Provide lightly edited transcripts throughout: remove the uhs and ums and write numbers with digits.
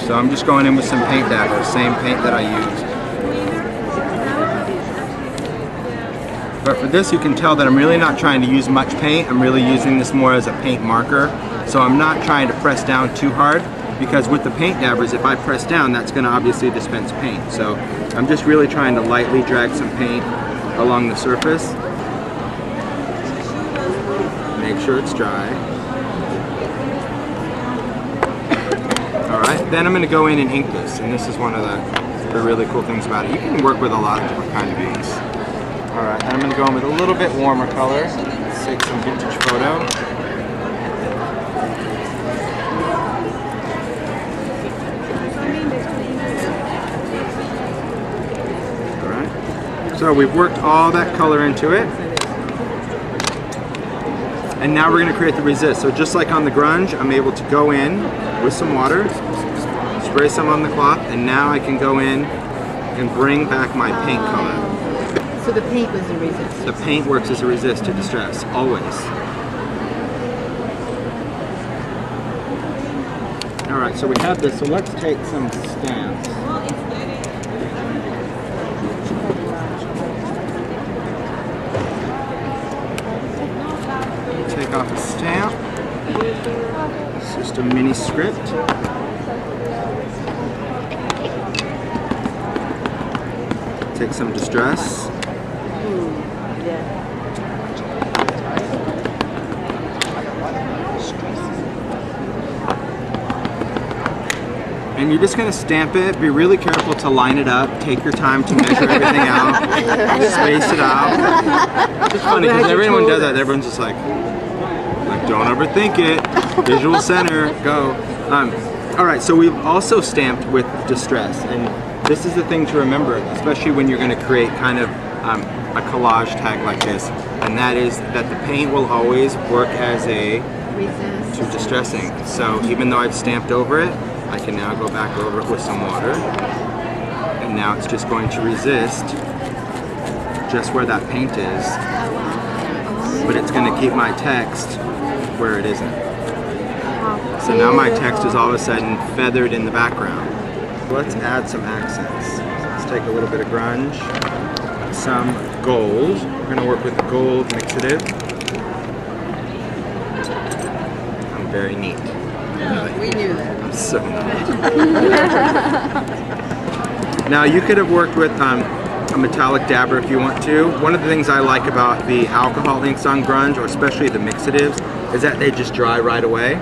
So I'm just going in with some paint dapper, same paint that I used. But for this, you can tell that I'm really not trying to use much paint. I'm really using this more as a paint marker. So I'm not trying to press down too hard, because with the paint dabbers, if I press down, that's going to obviously dispense paint. So I'm just really trying to lightly drag some paint along the surface. Make sure it's dry. Alright, then I'm going to go in and ink this, and this is one of the really cool things about it. You can work with a lot of different kind of inks. Alright, then I'm going to go in with a little bit warmer color. Let's take some vintage photo. Alright, so we've worked all that color into it. And now we're going to create the resist. So just like on the grunge, I'm able to go in with some water, spray some on the cloth, and now I can go in and bring back my paint color. So the paint was a resist? The paint works as a resist to distress, always. Alright, so we have this, so let's take some stamps. Take off a stamp. It's just a mini script. Take some distress. And you're just going to stamp it. Be really careful to line it up. Take your time to measure everything out. Space it out. It's funny because everyone does that. Everyone's just like don't overthink it. Visual center, go. Alright, so we've also stamped with distress. And this is the thing to remember, especially when you're going to create kind of a collage tag like this. And that is that the paint will always work as a resist to distressing. So even though I've stamped over it, I can now go back over it with some water, and now it's just going to resist just where that paint is, but it's going to keep my text where it isn't. So now my text is all of a sudden feathered in the background. Let's add some accents. Let's take a little bit of grunge, some gold. We're going to work with the gold mixative. I'm very neat. We knew that. I'm so Now you could have worked with a metallic dabber if you want to. One of the things I like about the alcohol inks on grunge, or especially the mixatives, is that they just dry right away.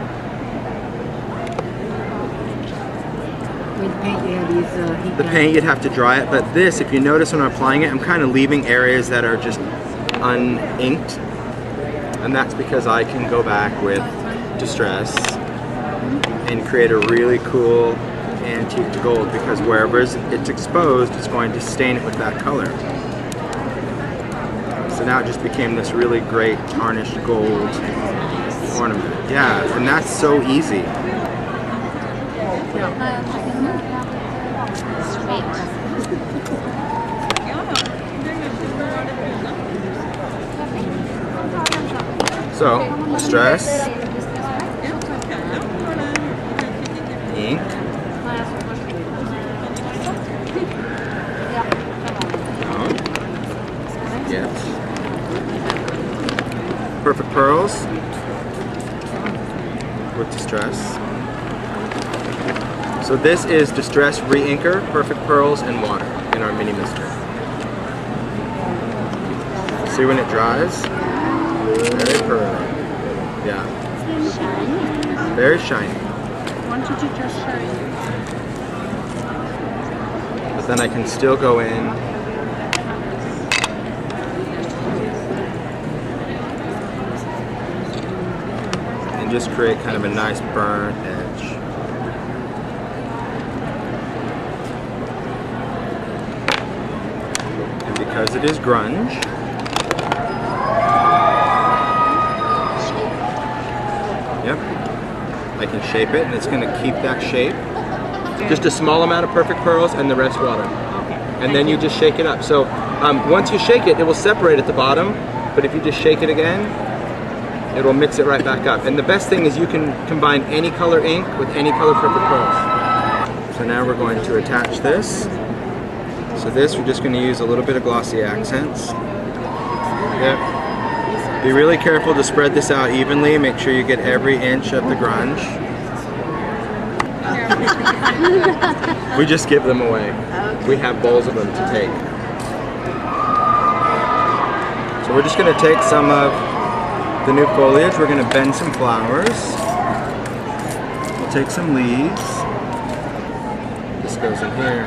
With paint, you have to use heat. The paint, you'd have to dry it, but this, if you notice when I'm applying it, I'm kind of leaving areas that are just uninked, and that's because I can go back with distress and create a really cool antique gold, because wherever it's exposed, it's going to stain it with that color. So now it just became this really great tarnished gold ornament. Yeah, and that's so easy. So, distress, ink, yes, perfect pearls with distress. So this is distress re-inker, perfect pearls, and water in our mini mister. See when it dries? Very pearly. Yeah. Very shiny. Why don't you just show you? But then I can still go in and just create kind of a nice burnt edge. And because it is grunge, yep, I can shape it, and it's going to keep that shape. Just a small amount of perfect pearls and the rest water. And then you just shake it up. So once you shake it, it will separate at the bottom, but if you just shake it again, it will mix it right back up. And the best thing is you can combine any color ink with any color perfect pearls. So now we're going to attach this. So this, we're just going to use a little bit of glossy accents. Yep. Be really careful to spread this out evenly. Make sure you get every inch of the grunge. We just give them away. We have bowls of them to take. So we're just going to take some of the new foliage. We're going to bend some flowers. We'll take some leaves. This goes in here.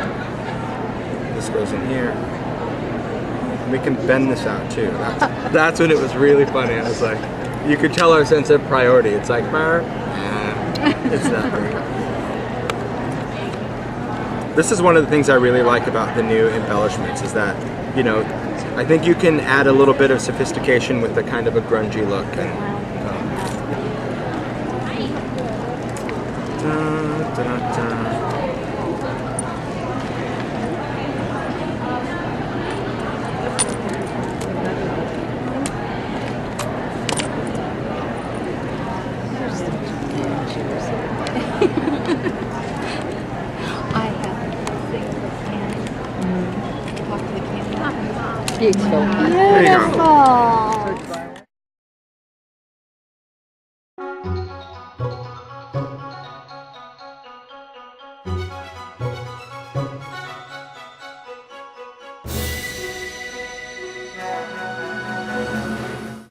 This goes in here. We can bend this out too. That's when it was really funny. I was like, you could tell our sense of priority. It's like, it's nothing. This is one of the things I really like about the new embellishments is that, you know, I think you can add a little bit of sophistication with a kind of a grungy look. And, Beautiful. There you go.